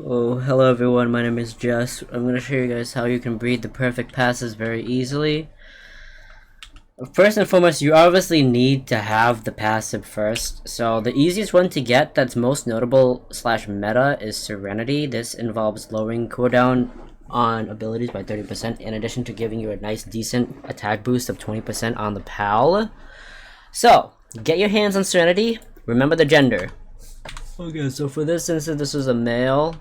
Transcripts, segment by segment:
Oh, hello everyone, my name is Jess. I'm going to show you guys how you can breed the perfect passes very easily. First and foremost, you obviously need to have the passive first. So the easiest one to get that's most notable slash meta is Serenity. This involves lowering cooldown on abilities by 30% in addition to giving you a nice decent attack boost of 20% on the PAL. So, get your hands on Serenity. Remember the gender. Okay, so for this instance, this is a male.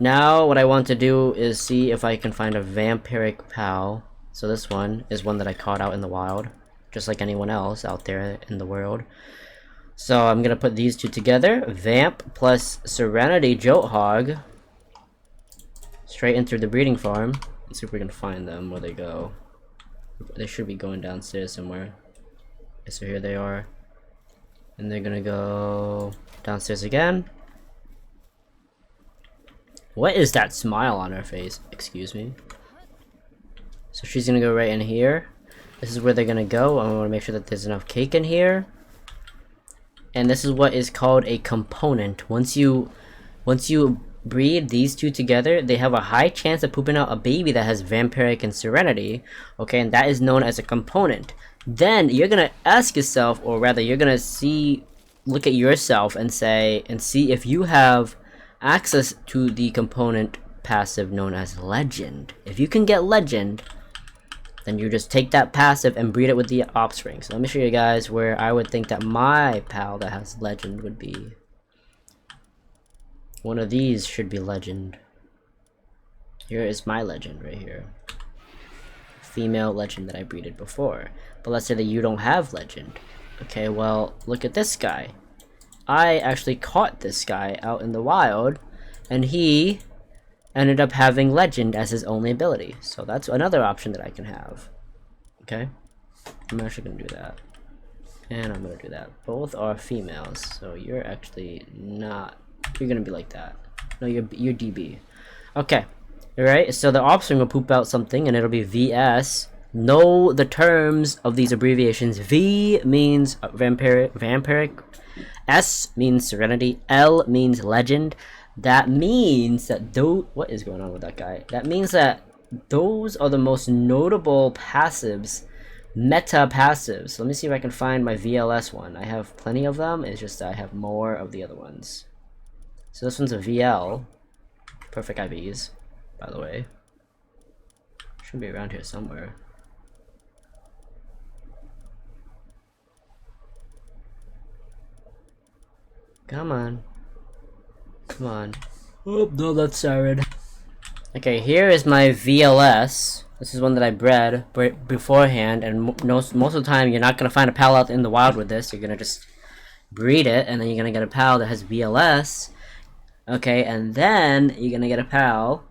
Now what I want to do is see if I can find a vampiric pal. So this one is one that I caught out in the wild, just like anyone else out there in the world. So I'm gonna put these two together, Vamp plus Serenity Jolthog, straight into the breeding farm. Let's see if we can find them where they go. They should be going downstairs somewhere. Okay, so here they are. And they're gonna go downstairs again. What is that smile on her face? Excuse me. So she's gonna go right in here. This is where they're gonna go. I wanna make sure that there's enough cake in here. And this is what is called a component. Once you breed these two together, they have a high chance of pooping out a baby that has vampiric and serenity. Okay, and that is known as a component. Then you're gonna ask yourself, or rather you're gonna look at yourself and see if you have access to the component passive known as legend. If you can get legend, then you just take that passive and breed it with the offspring. So let me show you guys where I would think that my pal that has legend would be. One of these should be legend. Here is my legend right here. Female legend that I breeded before. But let's say that you don't have legend. Okay, well, look at this guy. I actually caught this guy out in the wild, and he ended up having legend as his only ability. So that's another option that I can have. Okay, I'm actually gonna do that, and I'm gonna do that. Both are females, so you're actually not. You're gonna be like that. No, you're DB. Okay, all right. So the offspring will poop out something, and it'll be VS. Know the terms of these abbreviations. V means vampiric. S means serenity. L means legend. That means that what is going on with that guy? That means that those are the most notable passives, meta passives. So let me see if I can find my VLS one. I have plenty of them. It's just that I have more of the other ones. So this one's a VL. Perfect IVs, by the way. Should be around here somewhere. Come on. Come on. Oh, no, that's Siren. Okay, here is my VLS. This is one that I bred beforehand, and most of the time you're not going to find a pal out in the wild with this. You're going to just breed it, and then you're going to get a pal that has VLS. Okay, and then you're going to get a pal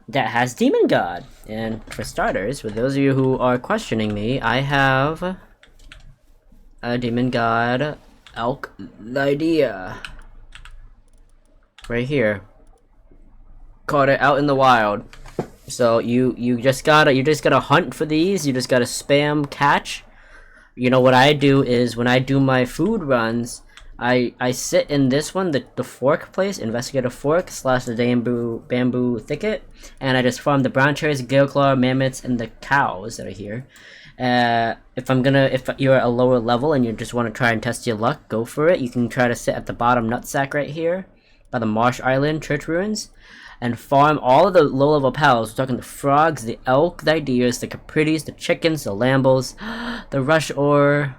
that has Demon God. And for starters, for those of you who are questioning me, I have a Demon God elk idea right here. Caught it out in the wild. So you just gotta hunt for these. You just gotta spam catch. You know what I do is when I do my food runs, I sit in this one, the fork place, investigator fork / the bamboo thicket, and I just farm the brown cherries, gale claw, mammoths, and the cows that are here. If you're at a lower level and you just want to try and test your luck, go for it. You can try to sit at the bottom nutsack right here by the Marsh Island church ruins and farm all of the low level pals. We're talking the frogs, the elk, the deers, the capritis, the chickens, the lambos, the rush ore.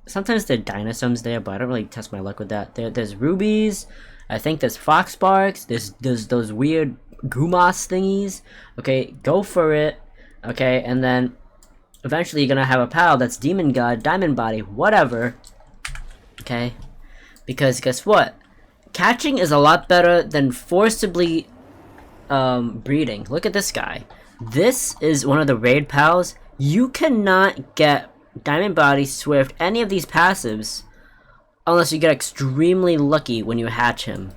Sometimes there are dinosaurs there, but I don't really test my luck with that. There's rubies. I think there's foxbarks. There's those weird gumas thingies. Okay, go for it. Okay, and then eventually you're gonna have a pal that's demon god, diamond body, whatever. Okay, because guess what? Catching is a lot better than forcibly breeding. Look at this guy. This is one of the raid pals. You cannot get diamond body, swift, any of these passives unless you get extremely lucky when you hatch him.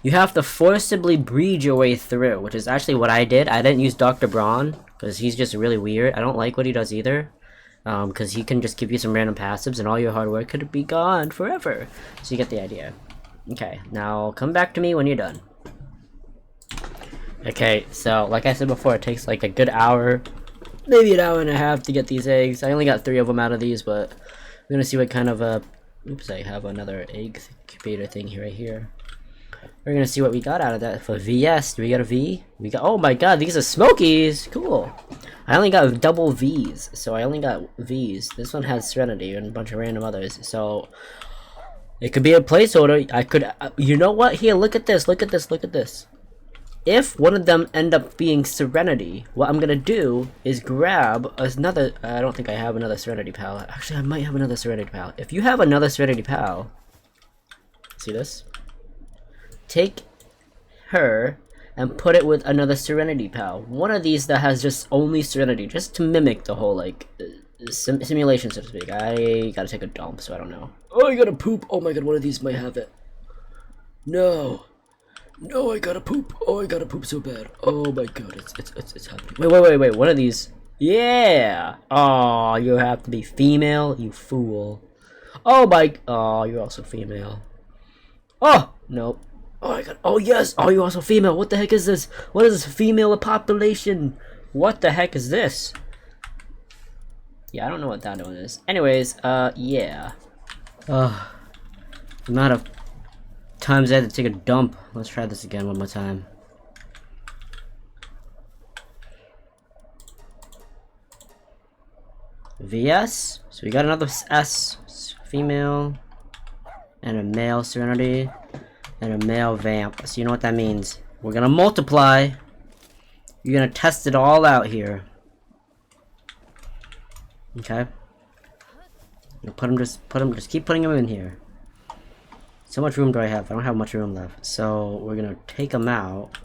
You have to forcibly breed your way through, which is actually what I did. I didn't use Dr. Braun because he's just really weird. I don't like what he does either, because he can just give you some random passives and all your hard work could be gone forever. So you get the idea. Okay, now come back to me when you're done. Okay, so like I said before, it takes like a good hour, maybe an hour and a half to get these eggs. I only got 3 of them out of these, but we're gonna see what kind of oops, I have another egg incubator thing here right here. We're gonna see what we got out of that for VS. Do we get a V? We got, oh my god, these are Smokies! Cool. I only got double V's, so I only got V's. This one has Serenity and a bunch of random others, so it could be a placeholder. I could, you know what? Here, look at this, look at this, look at this. If one of them end up being Serenity, what I'm gonna do is grab another, I don't think I have another Serenity Pal. Actually, I might have another Serenity Pal. If you have another Serenity Pal, see this? Take her and put it with another Serenity Pal. One of these that has just only Serenity, just to mimic the whole, like, simulation, so to speak. I gotta take a dump, so I don't know. Oh, I gotta poop! Oh my god, one of these might have it. No! No, I gotta poop! Oh, I gotta poop so bad. Oh my god, it's happening. Wait, one of these. Yeah! Oh, you have to be female, you fool. Oh my, oh, you're also female. Oh! Nope. Oh my god. Oh yes! Oh, you're also female. What the heck is this? What is this female population? What the heck is this? Yeah, I don't know what that one is. Anyways, yeah. The amount of times I had to take a dump. Let's try this again one more time. VS. So we got another S. Female. And a male Serenity. And a male Vamp. So you know what that means. We're gonna multiply. You're gonna test it all out here. Okay. Just keep putting them in here. So much room do I have? I don't have much room left. So we're gonna take them out.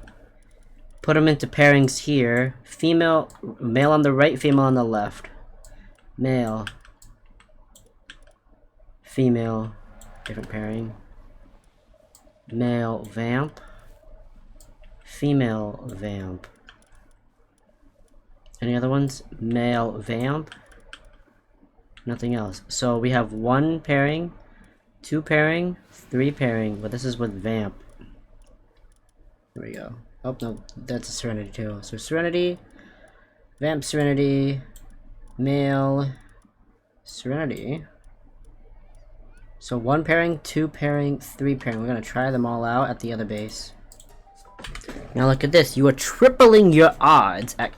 Put them into pairings here. Female, male on the right, female on the left. Male. Female. Different pairing. Male Vamp. Female Vamp. Any other ones? Male Vamp. Nothing else. So we have 1 pairing, 2 pairing, 3 pairing, but this is with Vamp. There we go. Oh no, that's a Serenity too. So Serenity, Vamp Serenity, Male Serenity. So 1 pairing, 2 pairing, 3 pairing. We're gonna try them all out at the other base. Now look at this. You are tripling your odds at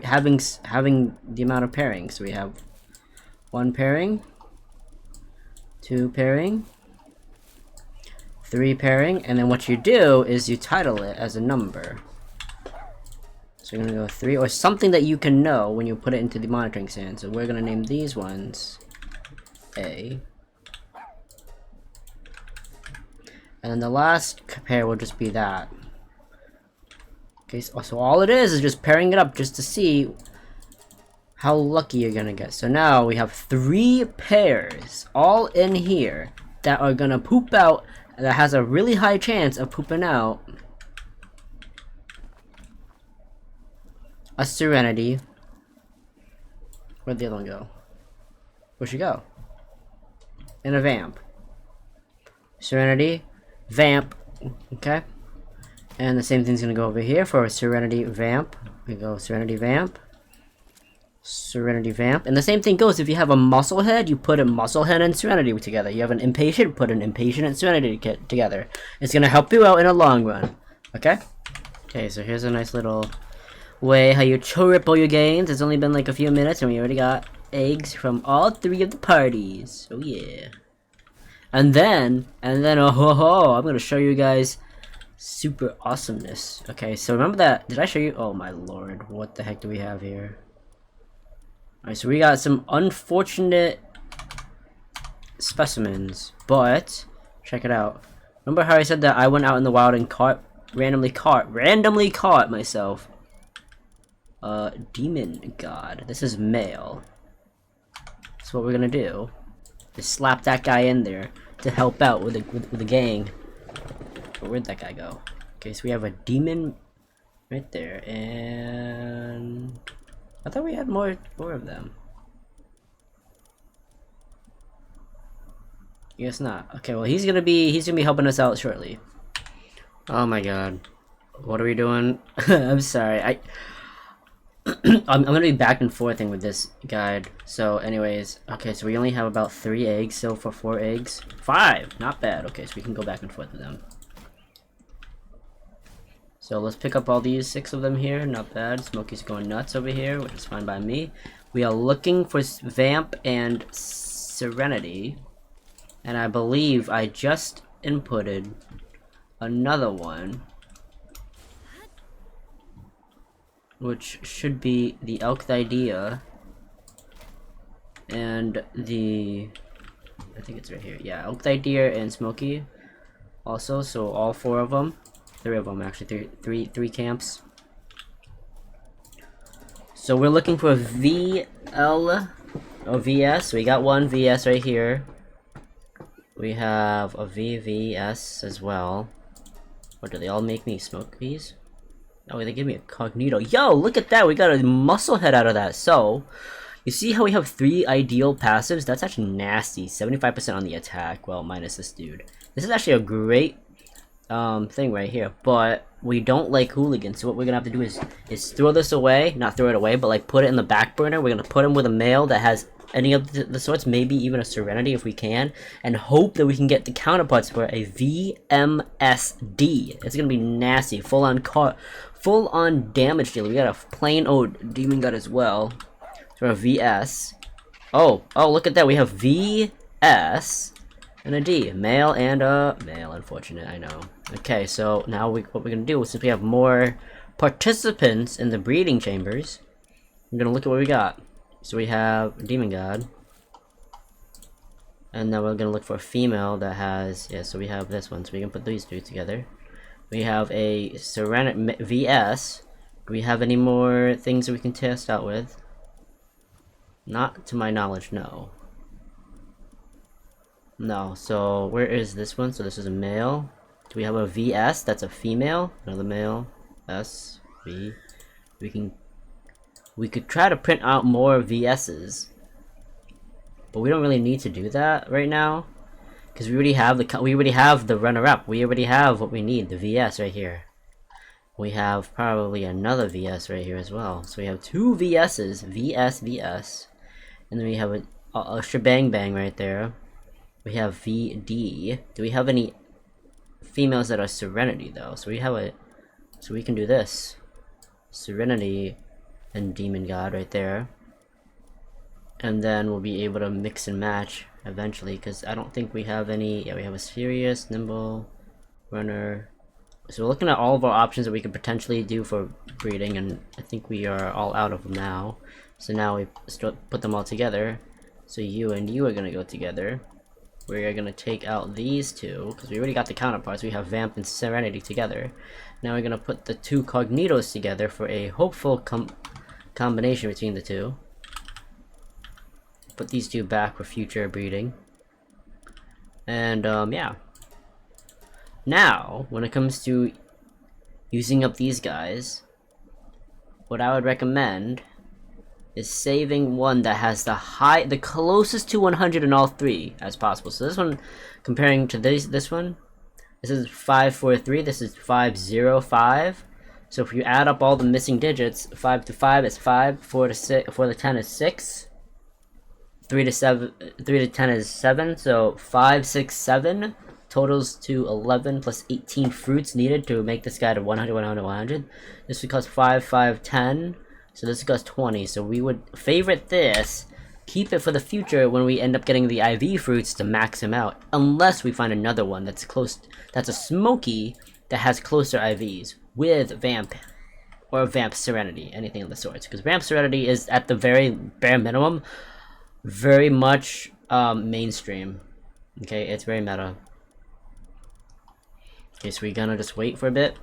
having the amount of pairings. So we have 1 pairing, 2 pairing, 3 pairing, and then what you do is you title it as a number. So you're gonna go 3 or something that you can know when you put it into the monitoring stand. So we're gonna name these ones A. And then the last pair will just be that. Okay, so all it is just pairing it up just to see how lucky you're gonna get. So now we have 3 pairs all in here that are gonna poop out, that has a really high chance of pooping out a Serenity. Where'd the other one go? Where'd she go? And a Vamp. Serenity, Vamp, okay? And the same thing's gonna go over here for a Serenity Vamp. We go Serenity Vamp. Serenity Vamp. And the same thing goes if you have a Muscle Head, you put a Muscle Head and Serenity together. You have an Impatient, put an Impatient and Serenity together. It's gonna help you out in the long run. Okay? Okay, so here's a nice little way how you triple your gains. It's only been like a few minutes and we already got eggs from all 3 of the parties. Oh yeah. And then, oh ho ho, I'm gonna show you guys super awesomeness. Okay, so remember that, did I show you? Oh my lord, what the heck do we have here? Alright, so we got some unfortunate specimens, but check it out. Remember how I said that I went out in the wild and randomly caught myself demon god. This is male. So what we're gonna do is slap that guy in there to help out with the gang. But where'd that guy go? Okay, so we have a demon right there, and I thought we had more of them. Guess not. Okay, well he's gonna be helping us out shortly. Oh my god. What are we doing? I'm sorry. I'm gonna be back and forthing with this guide. So, anyways, okay. So we only have about 3 eggs. So for 4 eggs, 5. Not bad. Okay, so we can go back and forth with them. So let's pick up all these 6 of them here. Not bad. Smokey's going nuts over here, which is fine by me. We are looking for Vamp and Serenity, and I believe I just inputted another one, which should be the Elk Idea and the, I think it's right here. Yeah, Elk Idea and Smokey also. So all 4 of them, 3 of them actually, three camps. So we're looking for a VL or VS. We got one VS right here. We have a VVS as well. Or do they all make me Smokies? Oh, they give me a Cognito. Yo, look at that! We got a muscle head out of that. So, you see how we have 3 ideal passives? That's actually nasty. 75% on the attack. Well, minus this dude. This is actually a great thing right here. But we don't like hooligans. So what we're gonna have to do is throw this away. Not throw it away, but like put it in the back burner. We're gonna put him with a male that has any of the sorts, maybe even a Serenity if we can, and hope that we can get the counterparts for a VMSD. It's gonna be nasty, full on damage dealer. We got a plain old demon god as well. So a VS. Oh, look at that. We have VS and a D, male and a male. Unfortunate, I know. Okay, so now what we're gonna do is, since we have more participants in the breeding chambers, we're gonna look at what we got. So we have Demon God, and then we're gonna look for a female that has, yeah, so we have this one, so we can put these 2 together. We have a Serenity VS. Do we have any more things that we can test out with? Not to my knowledge, no. No, so where is this one? So this is a male. Do we have a VS? That's a female. Another male. S, V. We could try to print out more VS's, but we don't really need to do that right now because we already have the runner-up. We already have what we need, the VS right here. We have probably another VS right here as well. So we have 2 VS's, VS, and then we have a shebang bang right there. We have VD. Do we have any females that are Serenity though? So we can do this. Serenity and Demon God right there, and then we'll be able to mix and match eventually, because I don't think we have any. Yeah, we have a Serious, Nimble, Runner. So we're looking at all of our options that we could potentially do for breeding, and I think we are all out of them now. So now we put them all together. So you and you are gonna go together. We are gonna take out these 2 because we already got the counterparts. We have Vamp and Serenity together. Now we're gonna put the 2 Cognitos together for a hopeful combination between the 2. Put these 2 back for future breeding. And yeah. Now, when it comes to using up these guys, what I would recommend is saving one that has the closest to 100 in all 3 as possible. So this one, comparing to this one, this is 543. This is 505. So if you add up all the missing digits, 5 to 5 is 5, 4 to 6, 4 to 10 is 6, 3 to 7, 3 to 10 is 7. So 5, 6, 7 totals to 11 plus 18 fruits needed to make this guy to 100, 100, 100. This would cost 5, 5, 10. So this costs 20. So we would favorite this, keep it for the future when we end up getting the IV fruits to max him out, unless we find another one that's close. That's a Smoky that has closer IVs with Vamp or Vamp Serenity, anything of the sorts. Because Vamp Serenity is at the very bare minimum, very much mainstream. Okay, it's very meta. Okay, so we're gonna just wait for a bit.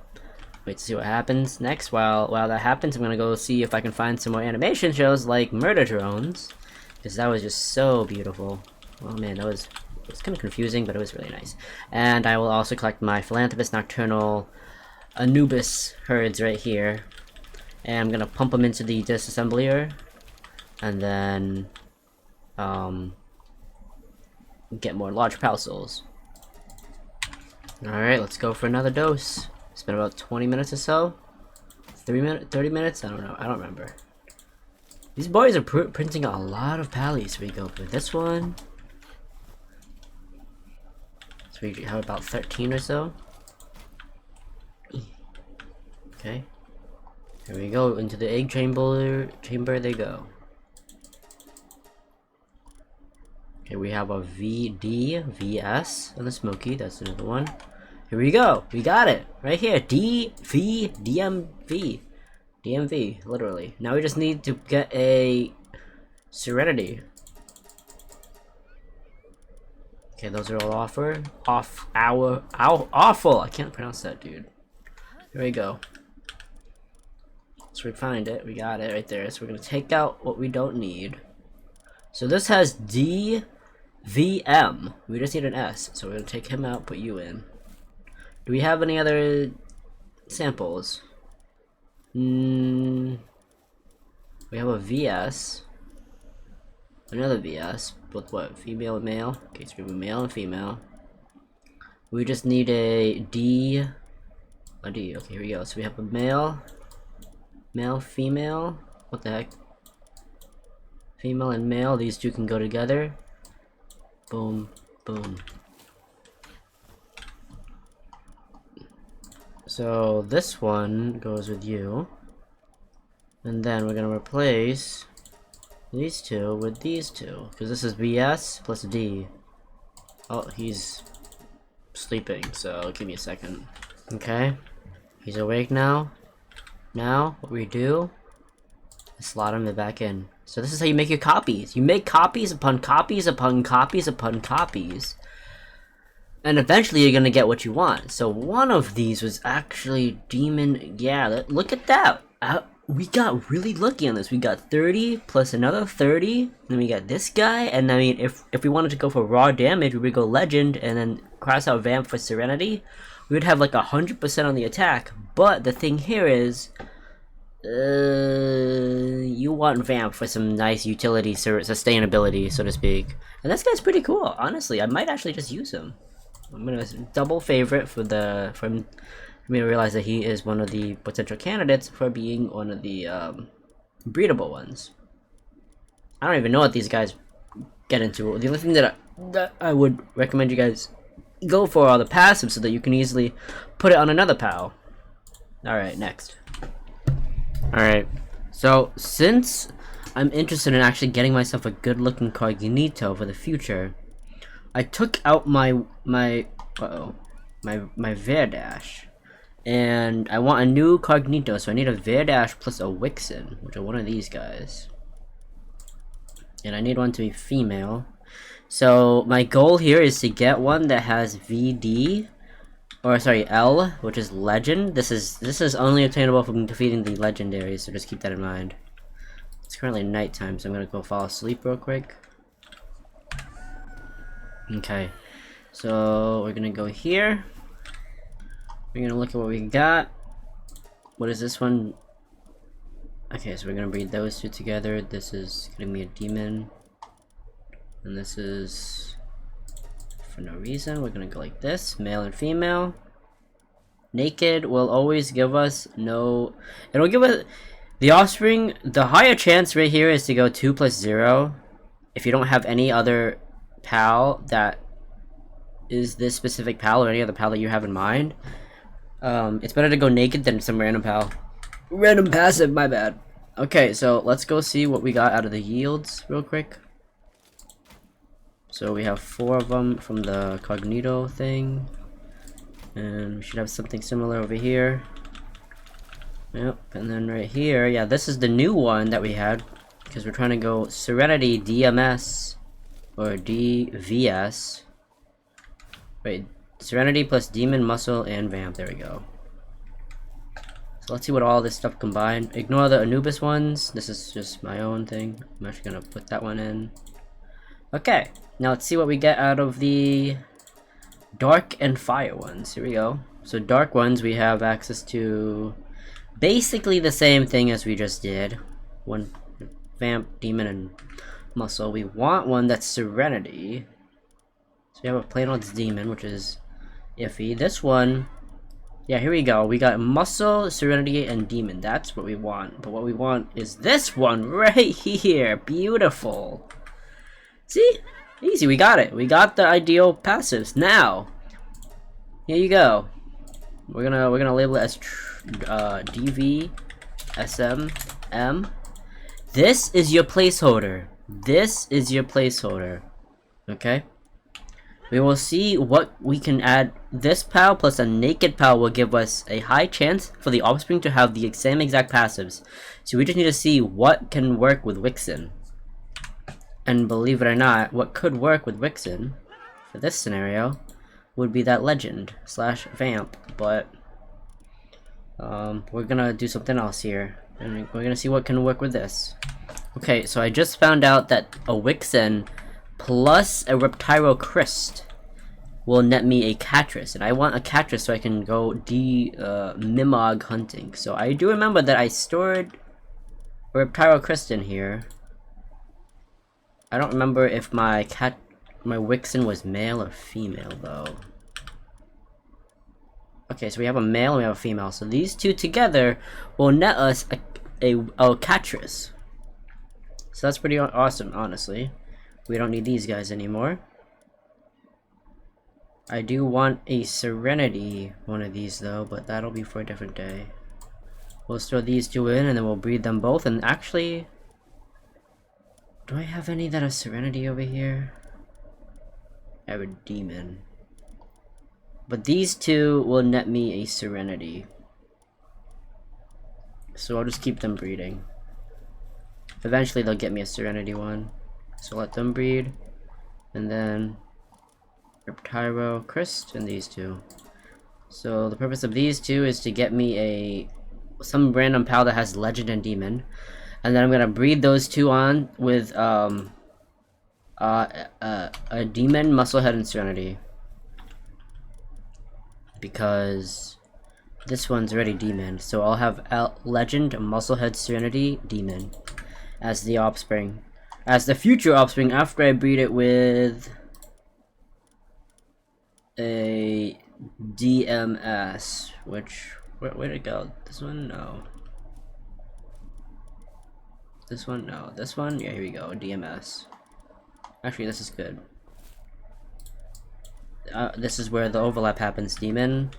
Wait to see what happens next. While that happens, I'm gonna go see if I can find some more animation shows like Murder Drones, because that was just so beautiful. Oh man, it was kind of confusing, but it was really nice. And I will also collect my Philanthropist Nocturnal Anubis herds right here, and I'm gonna pump them into the disassembler, and then get more large Pal Souls. Alright, let's go for another dose. It's been about 20 minutes or so. 30 minutes? I don't know. I don't remember. These boys are printing out a lot of pallies. We go with this one. So we have about 13 or so. Okay. Here we go. Into the egg chamber they go. Okay, we have a VD, VS, and the Smoky. That's another one. Here we go. We got it right here. DV, DMV, DMV. Literally. Now we just need to get a Serenity. Okay, those are all awful. I can't pronounce that, dude. Here we go. So we find it. We got it right there. So we're gonna take out what we don't need. So this has DVM. We just need an S. So we're gonna take him out, put you in. Do we have any other samples? We have a VS. Another VS. With what? Female and male? Okay, so we have a male and female. We just need a D. A D. Okay, here we go. So we have a male. Male, female. What the heck? Female and male. These two can go together. Boom. Boom. So this one goes with you. And then we're gonna replace these two with these two. Because this is BS plus D. Oh, he's sleeping, so give me a second. Okay. He's awake now. Now, what we do is slot him back in. So this is how you make your copies. You make copies upon copies upon copies upon copies. And eventually you're gonna get what you want. So one of these was actually Demon. Yeah, look at that. We got really lucky on this. We got 30 plus another 30. Then we got this guy. And I mean, if we wanted to go for raw damage, we would go Legend and then cross out Vamp for Serenity. We would have like 100% on the attack. But the thing here is, you want Vamp for some nice utility, sustainability, so to speak. And this guy's pretty cool, honestly. I might actually just use him. I'm gonna double favorite for me to realize that he is one of the potential candidates for being one of the breedable ones. I don't even know what these guys get into. The only thing that I would recommend you guys go for are the passives so that you can easily put it on another pal. Alright, next. Alright, so since I'm interested in actually getting myself a good looking Cognito for the future, I took out my Verdash. And I want a new Cognito, so I need a Verdash plus a Wixen, which are one of these guys. And I need one to be female. So my goal here is to get one that has VD, or sorry, L, which is Legend. This is only obtainable from defeating the legendaries, so just keep that in mind. It's currently nighttime, so I'm gonna go fall asleep real quick. Okay, so we're gonna go here. We're gonna look at what we got. What is this one? Okay, so we're gonna breed those two together. This is gonna be a demon. And this is for no reason. We're gonna go like this, male and female. Naked will always give us no, it'll give us the offspring. The higher chance right here is to go 2 plus 0 if you don't have any other pal that is this specific pal or any other pal that you have in mind. It's better to go naked than some random pal. Random passive, my bad. Okay, so let's go see what we got out of the yields real quick. So we have 4 of them from the Cognito thing. And we should have something similar over here. Yep, and then right here, yeah, this is the new one that we had. Because we're trying to go Serenity DMS. Or DVS. Wait, Serenity plus Demon, Muscle, and Vamp. There we go. So let's see what all this stuff combined. Ignore the Anubis ones. This is just my own thing. I'm actually gonna put that one in. Okay, now let's see what we get out of the Dark and Fire ones. Here we go. So Dark ones, we have access to basically the same thing as we just did. One Vamp, Demon, and Muscle. We want one that's Serenity. So we have a plain old Demon, which is iffy. This one Yeah, here we go. We got Muscle, Serenity, and Demon. That's what we want. But what we want is this one right here. Beautiful. See? Easy, we got it. We got the ideal passives. Now, here you go. We're gonna label it as DV SM M. This is your placeholder. This is your placeholder. Okay? We will see what we can add. This PAL plus a naked PAL will give us a high chance for the offspring to have the same exact passives. So we just need to see what can work with Wixen. And believe it or not, what could work with Wixen for this scenario would be that legend / vamp, but we're gonna do something else here, and we're gonna see what can work with this. Okay, so I just found out that a Wixen plus a Reptyro Crest will net me a Catris, and I want a Catris so I can go Mimog hunting. So I do remember that I stored a Reptyro Crest in here. I don't remember if my Wixen was male or female though. Okay, so we have a male and we have a female. So these two together will net us a Catris. So that's pretty awesome, honestly. We don't need these guys anymore. I do want a Serenity one of these though, but that'll be for a different day. We'll store these two in and then we'll breed them both. And actually, do I have any that are Serenity over here? I have a Demon. But these two will net me a Serenity. So I'll just keep them breeding. Eventually they'll get me a Serenity one. So let them breed. And then Reptyro, Crest, and these two. So the purpose of these two is to get me some random PAL that has Legend and Demon. And then I'm gonna breed those two on with a Demon, Musclehead, and Serenity. Because this one's already Demon, so I'll have Legend, Musclehead, Serenity, Demon as the offspring. As the future offspring after I breed it with a DMS, which, where'd it go? This one? No. This one? No. This one? Yeah, here we go, DMS. Actually, this is good. This is where the overlap happens. Demon,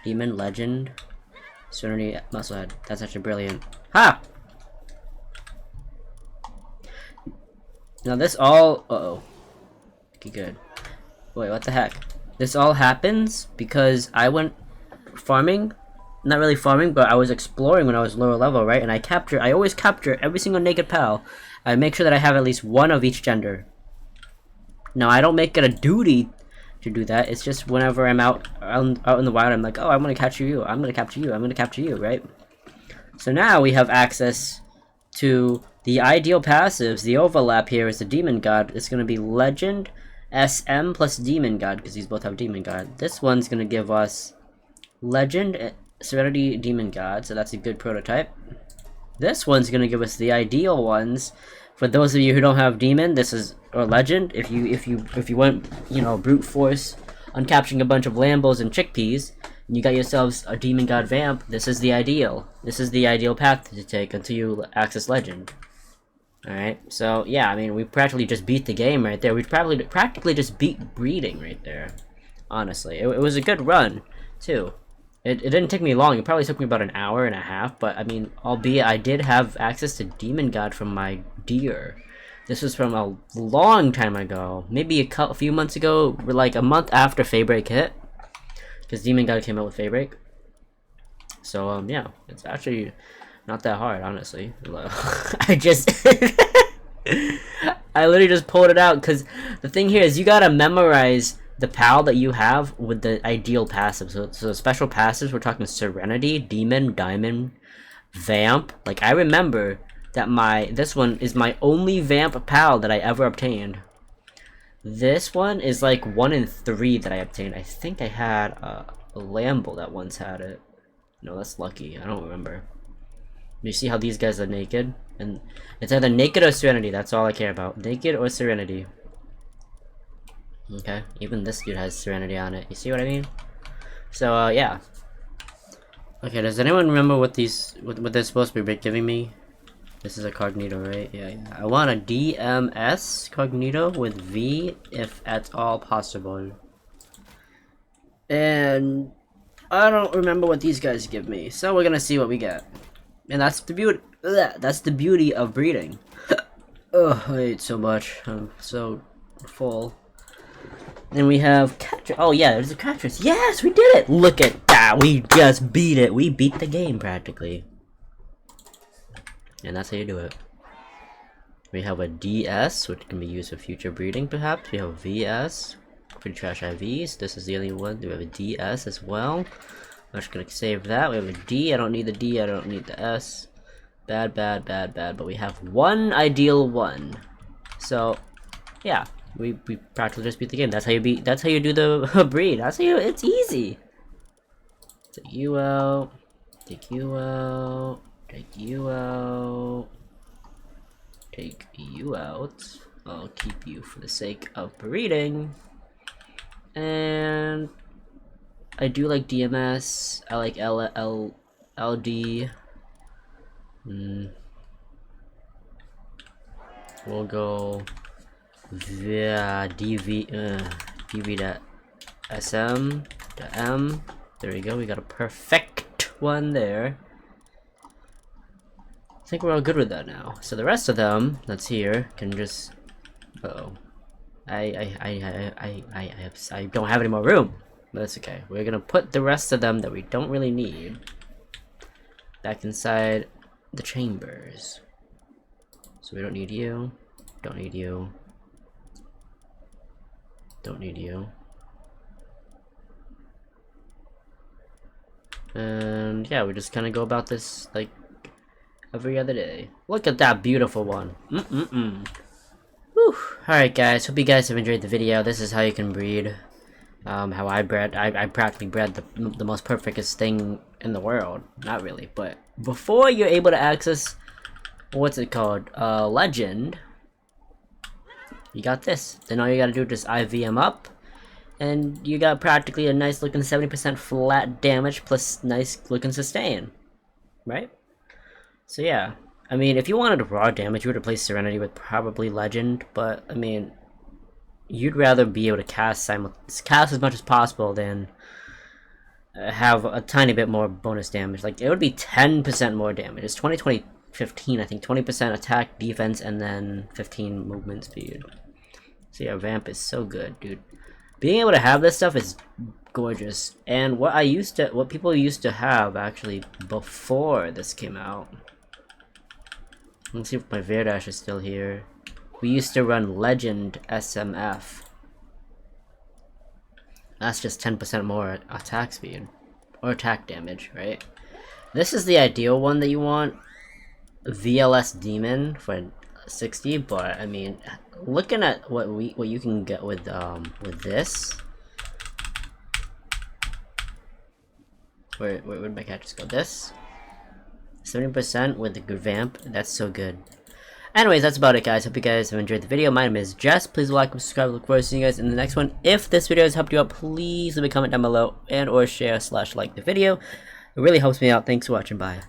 Legend, Serenity, Musclehead. That's actually brilliant. Ha! Now this all... Uh-oh. Okay, good. Wait, what the heck? This all happens because I went farming. Not really farming, but I was exploring when I was lower level, right? And I always capture every single naked PAL. I make sure that I have at least one of each gender. Now, I don't make it a duty to do that. It's just whenever I'm out in the wild, I'm like, oh, I'm gonna capture you, I'm gonna capture you, I'm gonna capture you, right? So now we have access to the ideal passives. The overlap here is the Demon God. It's gonna be Legend, SM plus Demon God, because these both have Demon God. This one's gonna give us Legend, Serenity, Demon God, so that's a good prototype. This one's gonna give us the ideal ones. For those of you who don't have Demon, this is, or Legend. If you went, you know, brute force on capturing a bunch of Lambos and Chickpeas, and you got yourselves a Demon God Vamp, this is the ideal. This is the ideal path to take until you access Legend. Alright, so yeah, I mean, we practically just beat the game right there. We practically just beat breeding right there. Honestly, it was a good run too. It didn't take me long. It probably took me about an hour and a half, but I mean, albeit I did have access to Demon God from my deer. This was from a long time ago, maybe a few months ago, like a month after Faybreak hit, because Demon God came out with Faybreak. So yeah, it's actually not that hard, honestly. I literally just pulled it out, because the thing here is you gotta memorize the PAL that you have with the ideal passive. So special passives, we're talking Serenity, Demon, Diamond, Vamp. Like, I remember that this one is my only Vamp PAL that I ever obtained. This one is like 1 in 3 that I obtained. I think I had a Lambo that once had it. No, that's lucky. I don't remember. You see how these guys are naked? And it's either naked or Serenity. That's all I care about. Naked or Serenity. Okay, even this dude has Serenity on it. You see what I mean? So, yeah. Okay, does anyone remember what they're supposed to be giving me? This is a Cognito, right? Yeah. I want a DMS Cognito with V, if at all possible. And I don't remember what these guys give me, so we're gonna see what we get. And that's the beauty. That's the beauty of breeding. Ugh, I ate so much. I'm so full. And we have catcher. Oh yeah, there's a catchers. Yes, we did it! Look at that! We just beat it. We beat the game practically. And that's how you do it. We have a DS, which can be used for future breeding, perhaps. We have VS, pretty trash IVs. This is the only one. We have a DS as well. I'm just gonna save that. We have a D. I don't need the D. I don't need the S. Bad, bad, bad, bad. But we have one ideal one. So, yeah. We practically just beat the game. That's how you beat. That's how you do the breed. That's how you. It's easy. Take you out. Take you out. Take you out. Take you out. I'll keep you for the sake of breeding. And I do like DMS. I like LD. We'll go. Yeah, DV to SM to M. There we go. We got a perfect one there. I think we're all good with that now. So the rest of them that's here can just. Uh-oh. I don't have any more room. But that's okay. We're gonna put the rest of them that we don't really need back inside the chambers. So we don't need you. Don't need you. Don't need you. And yeah, we just kind of go about this like every other day. Look at that beautiful one. Whew. Alright guys, hope you guys have enjoyed the video. This is how you can breed. How I practically bred the most perfectest thing in the world. Not really, but before you're able to access, what's it called? Legend. You got this. Then all you gotta do is just IVM up, and you got practically a nice looking 70% flat damage plus nice looking sustain, right? So yeah, I mean, if you wanted raw damage, you would replace Serenity with probably Legend, but I mean, you'd rather be able to cast as much as possible than have a tiny bit more bonus damage. Like it would be 10% more damage. It's 15, I think 20% attack, defense, and then 15 movement speed. So yeah, Vamp is so good, dude. Being able to have this stuff is gorgeous. And what people used to have actually before this came out. Let's see if my Verdash is still here. We used to run Legend SMF. That's just 10% more attack speed or attack damage, right? This is the ideal one that you want. VLS Demon for 60, but I mean, looking at what you can get with this. Where'd my catches go? This 70% with the good Vamp. That's so good. Anyways, that's about it, guys. Hope you guys have enjoyed the video. My name is Jess. Please like and subscribe. Look forward to seeing you guys in the next one. If this video has helped you out, please leave a comment down below and or share / like the video. It really helps me out. Thanks for watching. Bye.